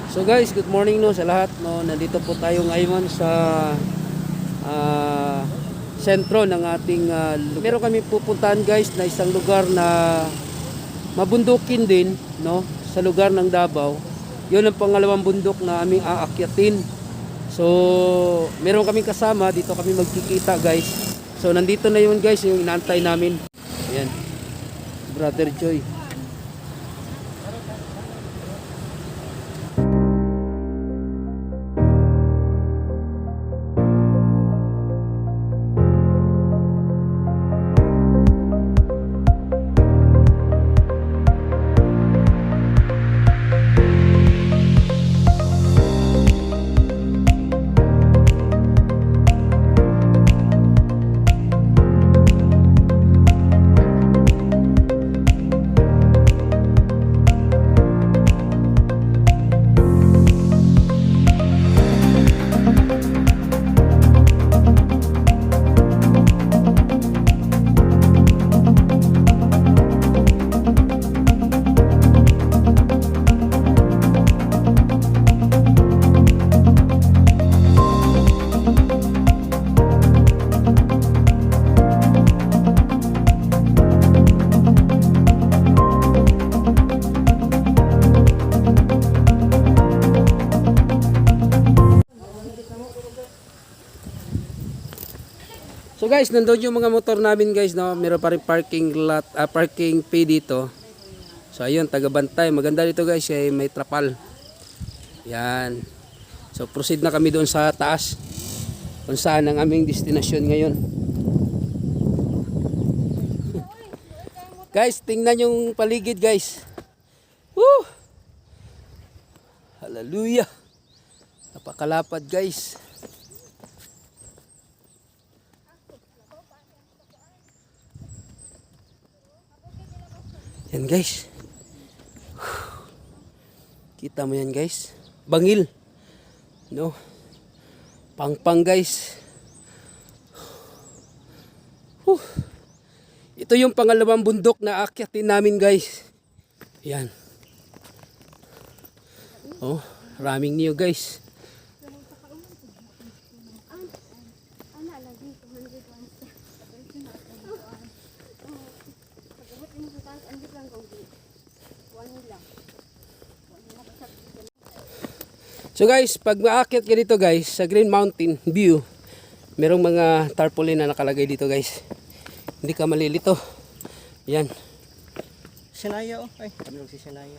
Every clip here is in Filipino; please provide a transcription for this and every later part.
So guys, good morning no sa lahat no. Nandito po tayo ngayon sa sentro ng ating meron kami pupuntahan guys na isang lugar na mabundukin din no sa lugar ng Davao. 'Yun ang pangalawang bundok na aming aakyatin. So, meron kaming kasama, dito kami magkikita guys. So, nandito na 'yun guys, yung inaantay namin. Ayan. Brother Joy. So guys, nandoon yung mga motor namin guys, no. Meron pa rin parking lot, parking fee dito. So ayun, taga-bantay. Maganda dito guys, may trapal. Yan. So proceed na kami doon sa taas. Kung saan ang aming destinasyon ngayon. Guys, tingnan yung paligid guys. Woo! Hallelujah. Napakalapad guys. Yan guys. Kita mo yan guys. Bangil. No. Pangpang guys. Ito yung pangalawang bundok na aakyatin namin guys. Yan. Oh, raming niyo guys. So guys, pag maakyat ka dito guys, sa Green Mountain View, merong mga tarpaulin na nakalagay dito guys. Hindi ka malilito. Yan. Sinaya oh. Ay, kami si Sinaya.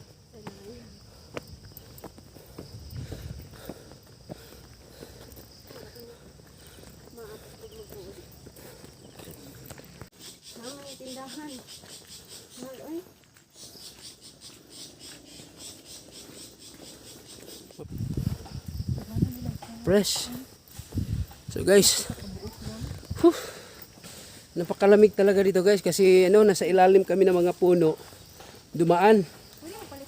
Tindahan. Fresh. So guys, napakalamig talaga dito guys kasi nasa ilalim kami ng mga puno. Dumaan.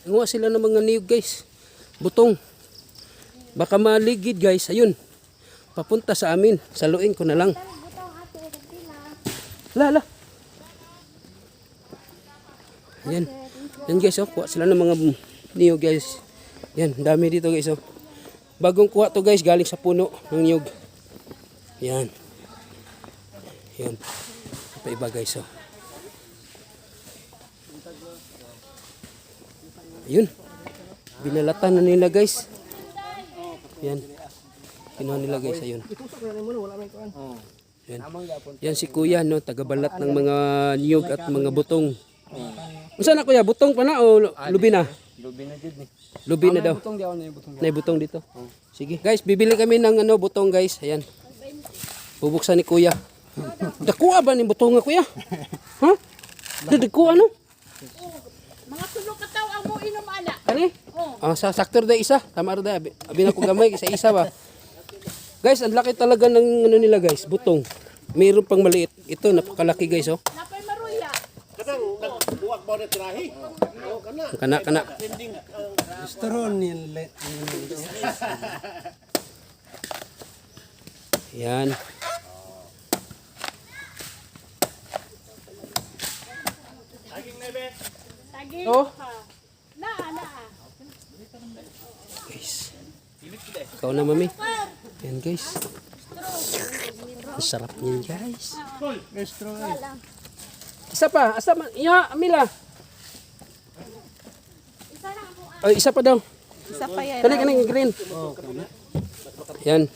Nguha sila ng mga niyog guys. Butong. Baka maligid guys. Ayun. Papunta sa amin. Saluin ko na lang. Lala. Yan. Yan guys, kuha sila ng mga niyog guys. Yan, dami dito guys Bagong kuha to guys, galing sa puno ng niyog. Yan. Yan. Iba guys Ayun. Binalatan na nila guys. Yan. Kinuha nila guys, ayun. Yan. Yan si kuya tagabalat ng mga niyog at mga butong. Unsa na kuya, butong pa na o lubi na? Lubi na jud ni. Lubi na daw. Butong di ako na butong. Nay butong dito. Sige. Guys, bibili kami ng butong guys. Ayan. Bubuksan ni kuya. Dakuha ba ni butong nga kuya? Ha? Dakuha no? Mga tulo ka taw ang mo inom ana. Kani? Sa saktor da isa. Tama ra da. Abi na ko gamay isa ba. Guys, ang laki talaga ng nila guys, butong. Mayroon pang maliit. Ito napakalaki guys Napay maruya. Kadang nagbuwag ba na tirahi? Kana. Steron yan. Yan. Taging Oh. Naa. Guys. Ikaw na, mami. Yan, guys. Ang sarap niyan, guys. Isa pa. Asa man? Iya, Amila. Ay, isa pa daw. Isa pa yan. Kani green. Yan.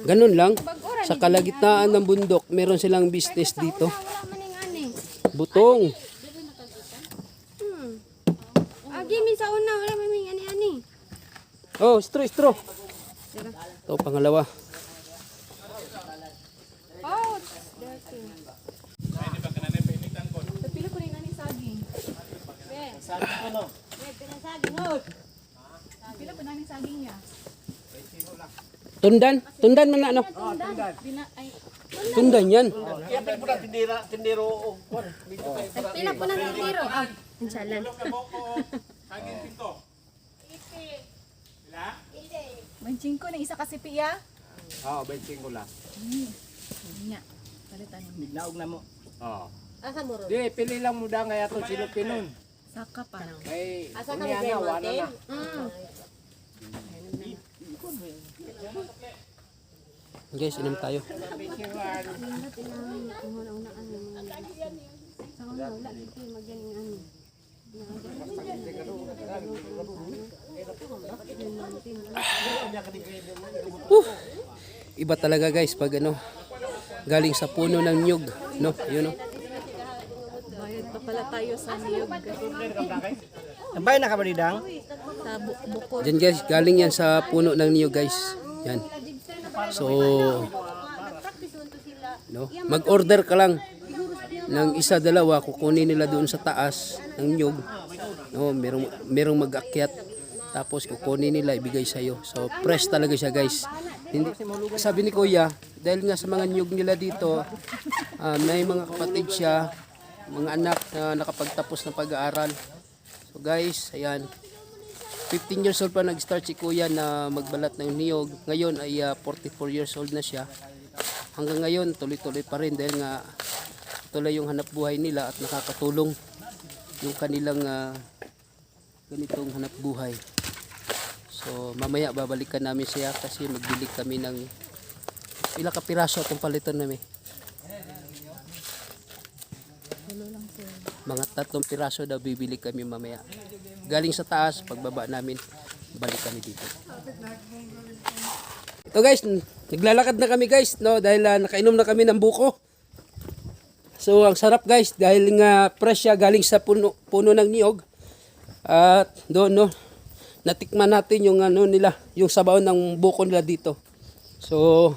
Ganun lang. Sa kalagitnaan ng bundok, meron silang business dito. Wala maning ani. Butong. Agi min sa una wala maning ani. Oh, straw. Ito, pangalawa. Oh, dirty. Pila ko rin nani saging. Pila ko nani saging niya. Tundan man na ano. Bina ay Tundan yan. Iyapin po na tindero o kwan. Pila po na tiro. Ah, insalan. manching ko na isa kasi piya. Oo, 25 lang. Nya. Palitan mo. Bignaog na mo. Oo. Asa mo ron? Di, pili lang mo da nga yato silupin nun. Saka pa. Kay, Asa ka unya mo na, wala na. Guys, inom tayo. Iba talaga guys pag ano galing sa puno ng nyug, no? Yun no. Bayad pa pala tayo sa niyog. Nabay na ka ba didang? Sa buko. Diyan guys, galing yan sa puno ng nyug guys. Yan. So, no? Mag-order ka lang ng isa, dalawa, kukunin nila doon sa taas ng nyug. No, merong mag-akyat. Tapos kukunin nila, ibigay sa iyo. So, fresh talaga siya guys. Hindi, sabi ni Kuya, dahil nga sa mga nyug nila dito, may mga kapatid siya, mga anak na nakapagtapos ng pag-aaral. So guys, ayan. 15 years old pa nag-start si Kuya na magbalat ng niyog. Ngayon ay 44 years old na siya. Hanggang ngayon, tuloy-tuloy pa rin dahil nga tuloy yung hanap buhay nila at nakakatulong yung kanilang ganitong hanap buhay. So mamaya babalikan namin siya kasi magbili kami ng ilang kapiraso atong paliton namin. Mga 3 piraso daw bibili kami mamaya. Galing sa taas, pagbaba namin, balik kami dito. Ito guys, naglalakad na kami guys, no, dahil nakainom na kami ng buko. So ang sarap guys, dahil nga fresh siya galing sa puno ng niyog. At doon no, natikman natin yung ano nila, yung sabaw ng buko nila dito. So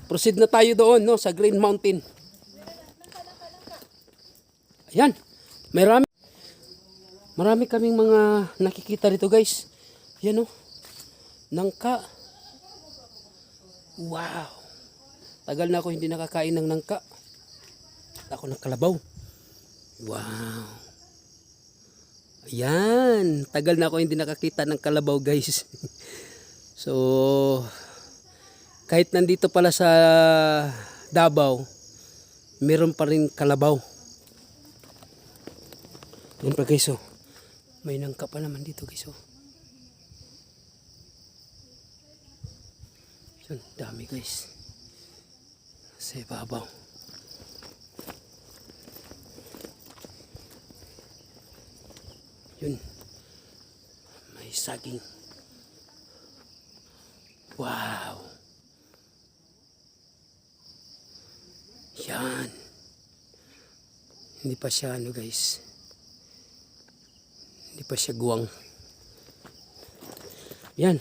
proceed na tayo doon no, sa Green Mountain. Ayan. Marami kaming mga nakikita dito guys. Yan o. Nangka. Wow. Tagal na ako hindi nakakain ng nangka. Ako ng kalabaw. Wow. Ayan. Tagal na ako hindi nakakita ng kalabaw guys. So, kahit nandito pala sa Davao, meron pa rin kalabaw. Yan pa guys oh. May nangka pa naman dito guys oh. Yan, dami guys. Sa ibabaw. Yun. May saging. Wow. Yan. Hindi pa siya ano guys. Hindi pa siya guwang. Yan.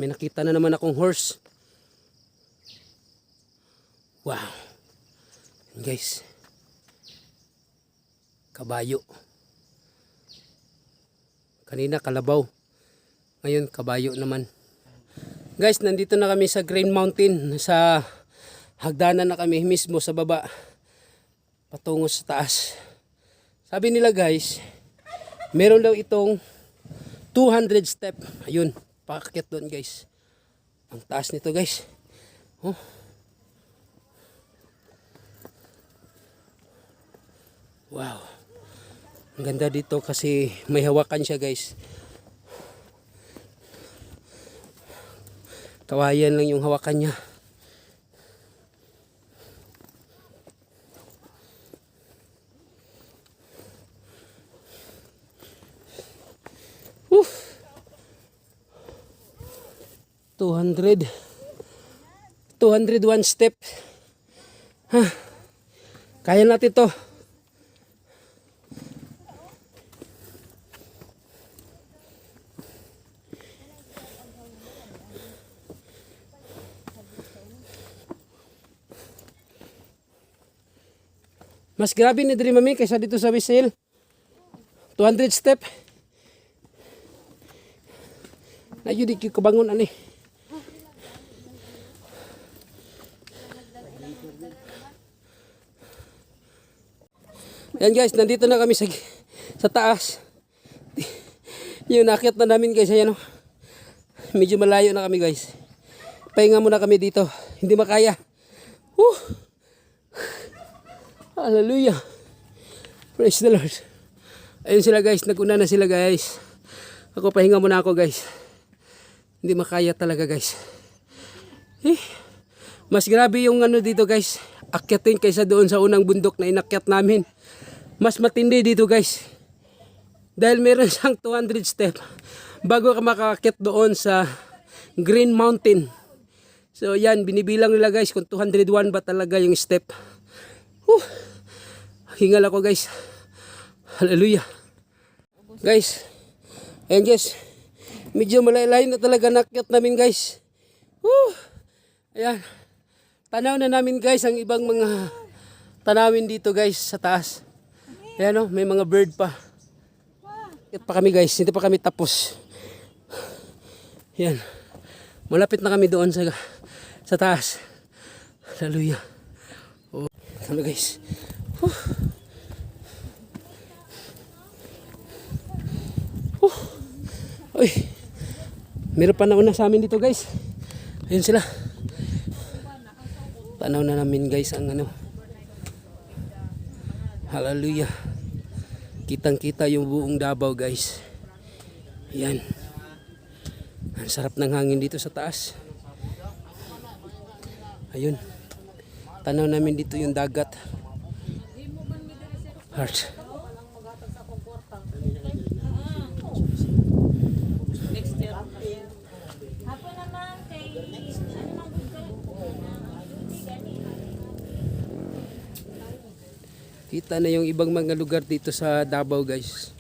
May nakita na naman akong horse. Wow. Yan guys. Kabayo. Kanina kalabaw. Ngayon kabayo naman. Guys, nandito na kami sa Green Mountain. Sa hagdanan na kami mismo sa baba. Patungo sa taas. Sabi nila guys, meron daw itong 200 step. Ayun, paakyat doon guys. Ang taas nito guys. Oh. Wow. Ang ganda dito kasi may hawakan siya guys. Kawayan lang yung hawakan niya. Woo! 201 step. Ha. Kaya natin to. Mas grabe ni Diri Mami kaysa dito sa Wisil. 200 step. Na yun di ko bangon ani. Yan guys, nandito na kami sa taas. Yung nakit na namin guys, ayan o. Medyo malayo na kami guys. Pahinga muna kami dito. Hindi makaya. Woo! Hallelujah. Praise the Lord. Ayun sila guys, naguna na sila guys. Ako pahinga muna ako guys. Hindi makaya talaga guys. Mas grabe yung ano dito guys. Akyatin kaysa doon sa unang bundok na inakyat namin. Mas matindi dito guys. Dahil meron siyang 200 step bago ka makakakit doon sa Green Mountain. So yan, binibilang nila guys kung 201 ba talaga yung step. Hingal ako guys. Hallelujah. Guys, ayan guys. Medyo malaylay na talaga nakyat namin guys. Ayan. Tanaw na namin guys ang ibang mga tanawin dito guys sa taas. Ayan o, may mga bird pa. Akyat pa kami guys, hindi pa kami tapos. Ayan. Malapit na kami doon sa taas. Hallelujah. Ano guys. Uy. Meron pa nauna sa amin dito guys. Ayun sila. Tanaw na namin guys ang ano. Hallelujah. Kitang kita yung buong Davao guys. Ayan. Ang sarap ng hangin dito sa taas. Ayun. Tanaw namin dito yung dagat. Heart. Kita na yung ibang mga lugar dito sa Davao guys.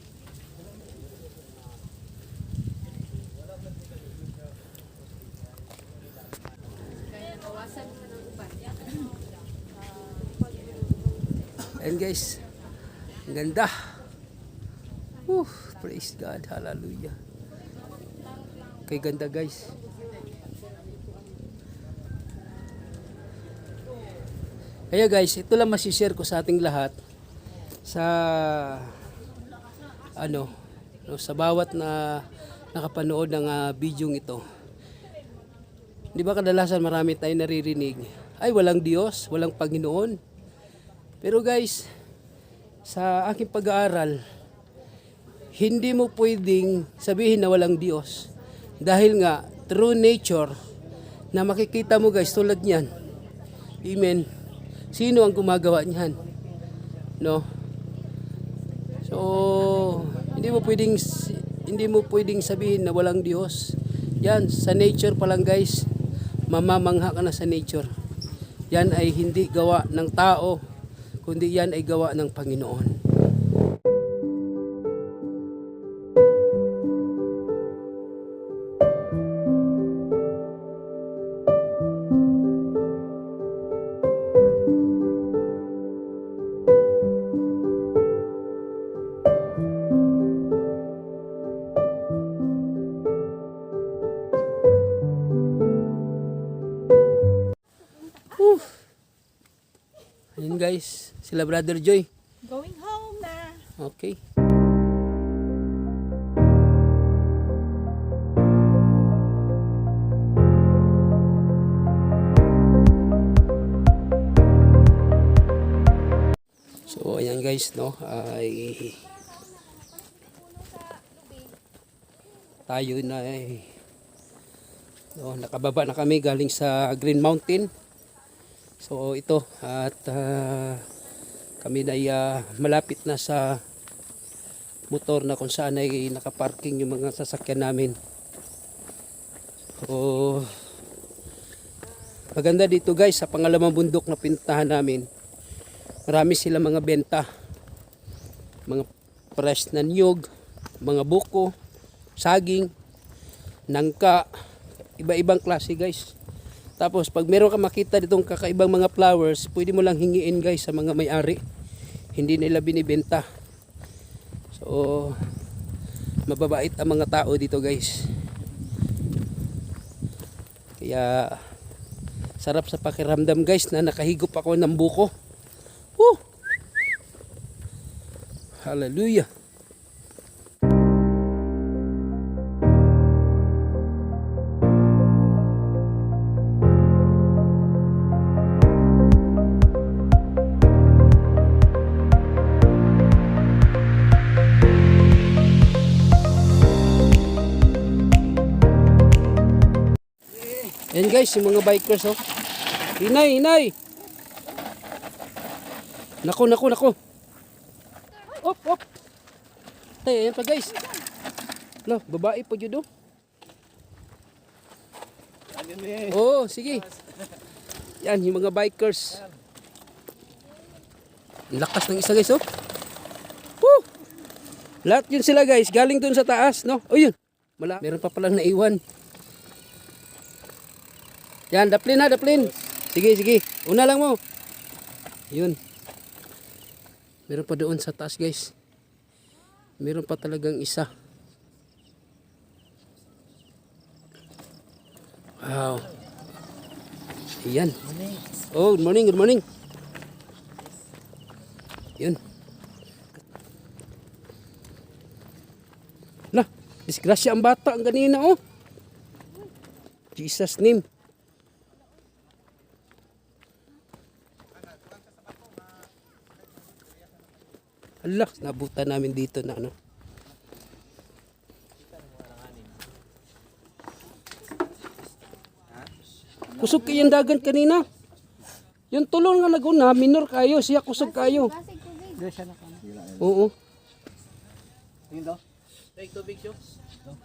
And guys, ang ganda. Praise God, hallelujah. Kay ganda guys. Kaya guys, ito lang masishare ko sa ating lahat sa ano, no, sa bawat na nakapanood ng video ito. Di ba kadalasan marami tayong naririnig, ay walang Diyos, walang Panginoon. Pero guys, sa aking pag-aaral, hindi mo pwedeng sabihin na walang Diyos. Dahil nga, true nature, na makikita mo guys, tulad niyan. Amen. Sino ang gumagawa niyan? No? So, hindi mo pwedeng sabihin na walang Diyos. Yan, sa nature pa lang guys, mamamangha ka na sa nature. Yan ay hindi gawa ng tao, kundi yan ay gawa ng Panginoon. Ayun guys, sila Brother Joy. Going home na. Okay. So ayan guys, no, ay tayo na nakababa na kami galing sa Green Mountain. So ito at kami na malapit na sa motor na kung saan ay nakaparking yung mga sasakyan namin. So maganda dito guys sa pangalawang bundok na pinuntahan namin. Marami sila mga benta. Mga fresh na niyog, mga buko, saging, nangka, iba-ibang klase guys. Tapos pag meron ka makita ditong kakaibang mga flowers, pwede mo lang hingiin guys sa mga may-ari. Hindi nila binibenta. So mababait ang mga tao dito guys. Kaya sarap sa pakiramdam guys na nakahigop ako ng buko. Woo! Hallelujah. Yan guys, yung mga bikers oh. Inay, inay. Nako. Op. Ayan pa guys. Lo, babae po judo. Oh, sige. Yan, yung mga bikers. Ang lakas ng isa guys oh. Woo! Lahat yun sila guys, galing dun sa taas, no? Oh yun, meron pa palang naiwan. Yan, daplin. Sige. Una lang mo. Yun. Meron pa doon sa taas guys. Meron pa talagang isa. Wow. Yan. Oh, good morning. Yun. Lah, disgrasya ang bata ang ganina oh. Jesus name. Hala, nabutan namin dito na ano. Kusog kayo yung dagan kanina. Yung tulong nga naguna, minor kayo, siya kusog kayo. Oo.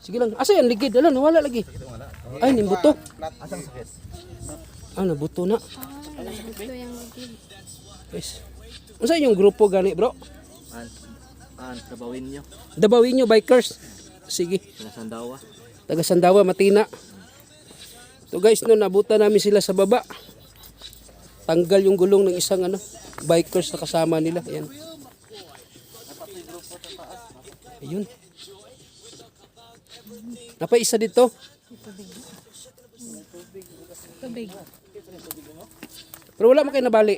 Sige lang. Asa yan, ligid? Ala, nawala lagi. Ay, nimbuto. Ah, nabuto na. Ito yung ligid. Yes. Ano yung grupo gani bro? Dabawin nyo. Dabawin nyo, bikers. Sige. Sandawa. Taga Sandawa, Matina. So guys, no, nabutan namin sila sa baba. Tanggal yung gulong ng isang bikers na kasama nila. Ayan. Ayun. Napay isa dito. Tubig. Pero wala mo kayo nabali.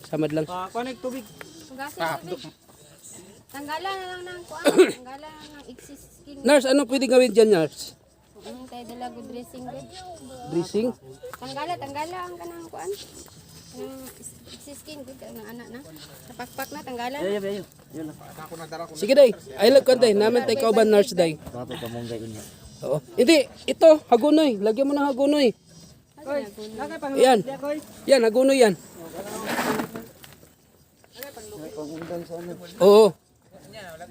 Samad lang. Paano tubig? Hugasin tubig. Tanggalan na lang ng kuan. Tanggalan na lang ng excess skin. Nurse, ano pwede gawin dyan, nurse? Tayo dala good dressing good. Dressing? Tanggalan ang kanang kuan. Excess skin good ng anak na. Sa pakpak na tanggalan. Sige day. I love kantay. Namin tayo kauban, nurse day. Dapat ka mong gayon niya. Oo. Hindi, ito, hagunoy. Lagyan mo ng hagunoy. Yan. Yan, hagunoy yan. Oo.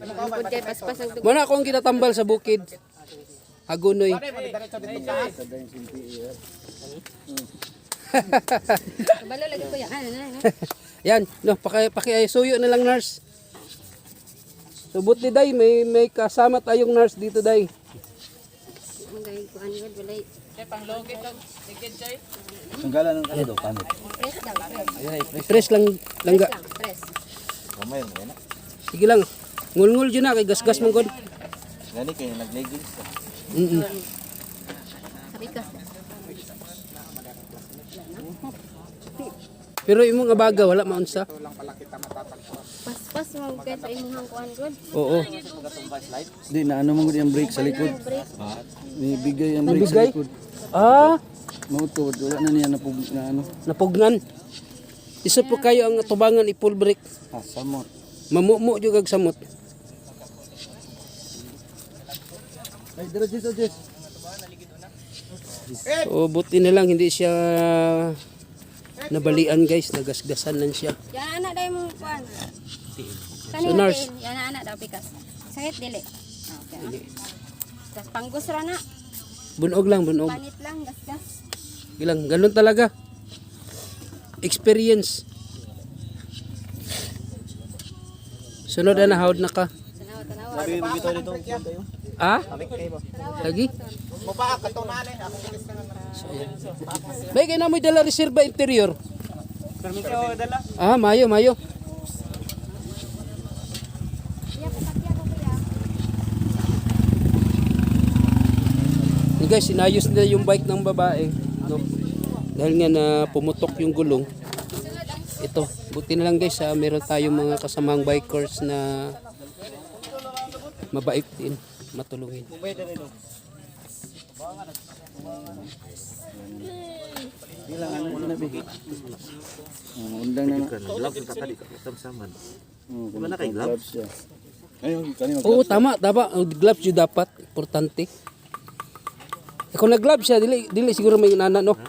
Good kay paspas ang tubig. Muna akong kinatambal sa bukid. Hagunoy. Balo lagi ko yan. Yan, no, paki-suyo na lang, nurse. Subot ni day, may kasama tayong nurse dito day. Magay kuan good walay. Sanggalan ng kado, paano? Press lang, press. Press lang, langga. Press. Kamay mo yan. Sige lang. Ngul-ngul dyan na, kay gas-gas mong god. Gani kayo nag-leggings ka. Sabikas. Pero imong abaga, wala maunsa. Paspas mo kay sa imong kuan good. Oo. Di na ano man yung brake sa likod. May bigay ang brake sa Nabigay? likod. Ah, Mautod, wala na niya napug na ano. napugnan. Isa po kayo ang tubangan i-full brake. Samot. Mamumo jud kag samot. Ay, dira Jess. So buti na lang hindi siya nabalian guys, nagasgasan lang siya. Yan anak dahil mong kuan. So, nurse. Yan anak daw pikas. Sakit dili. Okay. Gas panggus ra na. Bunog lang, bunog. Panit lang gas. Ilang, ganun talaga. Experience. Sunod na hawd na ka. Tanaw. Ah? Lagi? Bay, kaya na mo'y dala reserva interior. Ah, mayo. Iya pasakya ko kuya. Yung guys, sinayos nila yung bike ng babae. No? Dahil nga na pumutok yung gulong. Ito, buti na lang guys, meron tayong mga kasamang bikers na mabait din, matulungin. Ilang ano na bi. Undang na. Gloves yung tatali ka. Saman. Wala kay gloves siya. Ayun, kanina. Oo, tama. Ang gloves yung dapat. Importante. Kung nag-gloves siya, dili siguro may nana, no?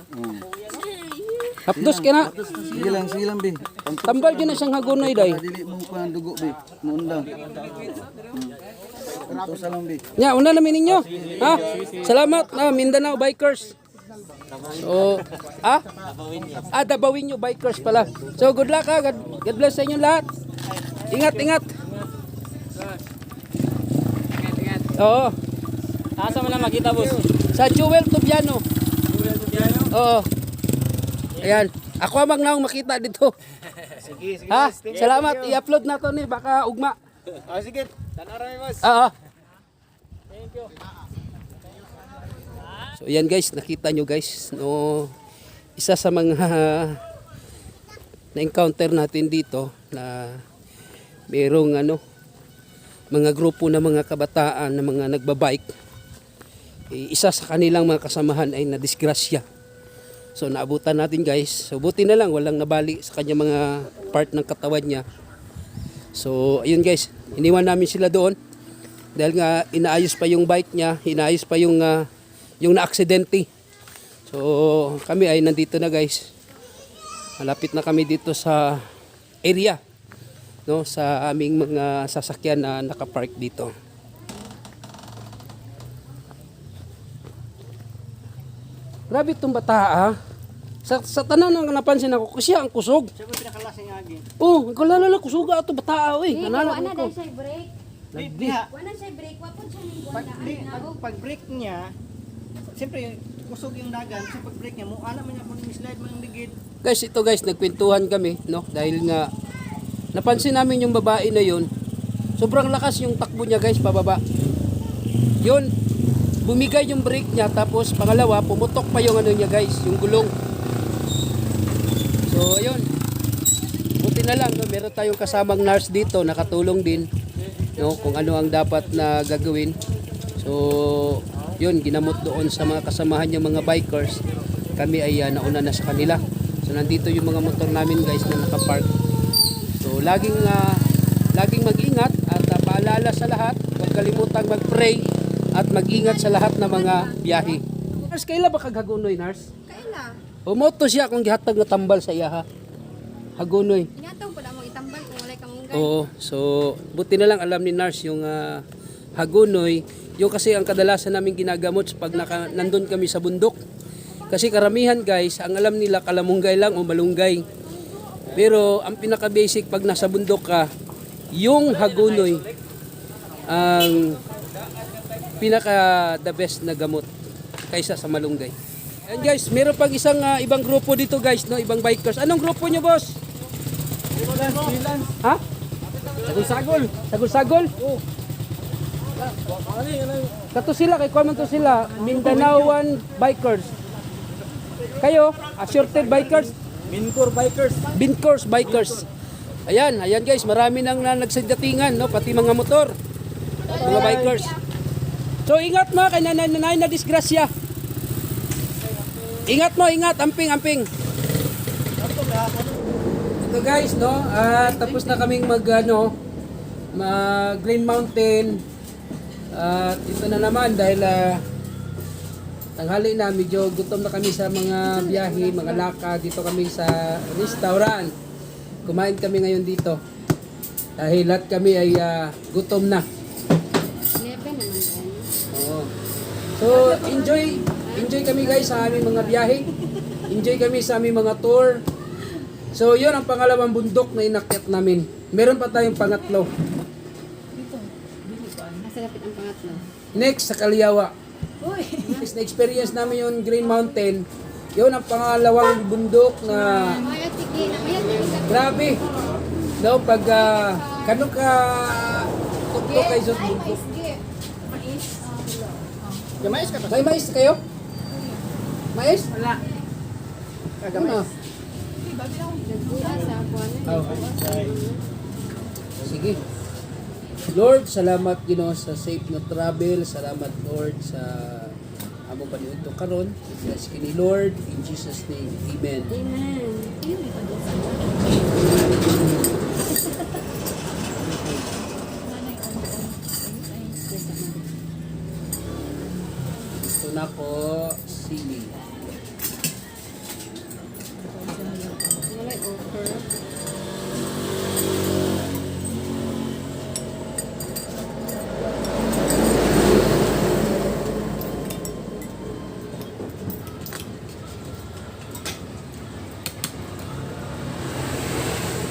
Hapdos ka na. Sige lang bi. Tambal dyan na siyang hagunoy, day. Dili mo pa ang dugo bi. Muundang. Ito sa lang bi. Nya, una namin ninyo. Ha? Salamat, Mindanao Bikers. So, Dabawin nyo Bikers pala. So, good luck ha. God bless sa inyo lahat. Ingat. Oo. Asa mo na makita, boss? Sa Jewel Tubiano. Oo. Ayan. Ako ang magnaong makita dito. Sige. Ha? Salamat. I-upload na to ni. Baka ugma. Sige. Tanaray, boss. Oo. Thank you. So yan guys, nakita nyo guys, no, isa sa mga na-encounter natin dito na mayroong mga grupo na mga kabataan na mga nagbabike. Isa sa kanilang mga kasamahan ay nadisgrasya. So naabutan natin guys. So buti na lang walang nabali sa kanya mga part ng katawan niya. So ayun guys, iniwan namin sila doon dahil nga inaayos pa yung bike niya, inaayos pa yung na-aksidente. So kami ay nandito na guys. Malapit na kami dito sa area, no, sa aming mga sasakyan na nakapark dito. Grabe itong bata Sa tanan ang napansin ako, kasi ang kusog. Siya ko pinakalasing agi. Oh, ko lalala kusuga ato bata Di Nanala wala ko. dahil siya break. Diha. Wala siya break. Wapon siya ning Pag break niya, siyempre kusog yung dagan. So pag break niya, alam mo niya kung slide mo yung ligid. Guys, ito guys, nagkwentuhan kami, no? Dahil nga napansin namin yung babae na yun. Sobrang lakas yung takbo niya, guys, pababa. Yun, bumigay yung brake niya, tapos pangalawa, pumutok pa yung niya, guys, yung gulong. So, ayun. Buti na lang, no? Meron tayong kasamang nurse dito, nakatulong din, no? Kung ano ang dapat na gagawin. So, yun, ginamot doon sa mga kasamahan niya mga bikers. Kami ay nauna na sa kanila. So, nandito yung mga motor namin, guys, na nakapark. So, laging mag-ingat at paalala sa lahat, huwag kalimutang mag-pray at mag-ingat sa lahat ng mga biyahe. Nurse, kaila ba kaghagunoy, nurse? Kaila. Umoto siya kung gihatag na tambal sa iya, ha? Hagunoy. Ingatong pala mo itambal kung walay ka munggay. Oo, so buti na lang alam ni nurse yung hagunoy. Yung kasi ang kadalasan namin ginagamot pag nandun kami sa bundok. Kasi karamihan guys, ang alam nila kalamunggay lang o malunggay. Pero ang pinaka-basic pag nasa bundok ka, yung hagunoy ang pinaka-the best na gamot kaysa sa malunggay. And guys, meron pang isang ibang grupo dito guys, no, ibang bikers. Anong grupo nyo, boss? Ha? Sagol-sagol. Sagol-sagol? Oo. Kato sila, kay kuwaman to sila, Mindanaoan Bikers. Kayo, assorted bikers? Binkors Bikers. Ayan guys, marami nang nagsidatingan, no, pati mga motor. Mga bikers. So ingat mo, kay nanay na disgrasya. Ingat mo, amping. Ito guys, no, tapos na kaming mag Green Mountain. At ito na naman dahil tanghali na, medyo gutom na kami sa mga biyahe, mga lakad. Dito kami sa restaurant. Kumain kami ngayon dito. Dahil lahat kami ay gutom na. 11 naman yan. Oo. So, enjoy kami guys sa aming mga biyahe. Enjoy kami sa aming mga tour. So, yun ang pangalawang bundok na inakyat namin. Meron pa tayong pangatlo. Masarapit ang pangatlo. Next, sa Kaliawa. Next na experience namin yung Green Mountain. Yun ang pangalawang bundok na Maya tiki na maya tiki. grabe. No, pag kano ka tuktok kayo sa bundok. Yung mais ka pa. May mais kayo? Mais? Wala. Ano? Nagbuha sa buwan. Oh. Sige. Lord, salamat Ginoo sa safe na travel. Salamat Lord sa amo paniudto karon. Bless kini Lord in Jesus name. Amen. Amen. Ito na po sili. Wala offer.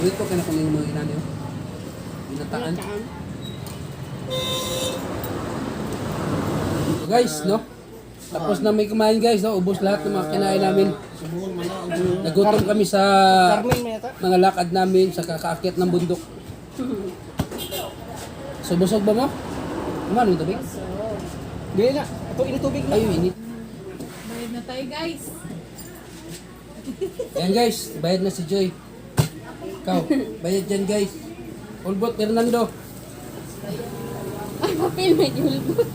Dito ka na kung yung mga inano yun. Binataan. Taan. So guys, no? Tapos na may kumain guys, no? Ubos lahat ng mga kinain namin. Nagutom kami sa Carmen may ata. mga lakad namin sa kakaakyat ng bundok. So busog ba mo? Kumano yung tubig? Dili na. Ito initubig na. Ay, init. Bayad na tayo guys. Ayan guys, bayad na si Joy. Ikaw, bayad dyan guys. Ulbot, Fernando. Ay, papel may gulbot.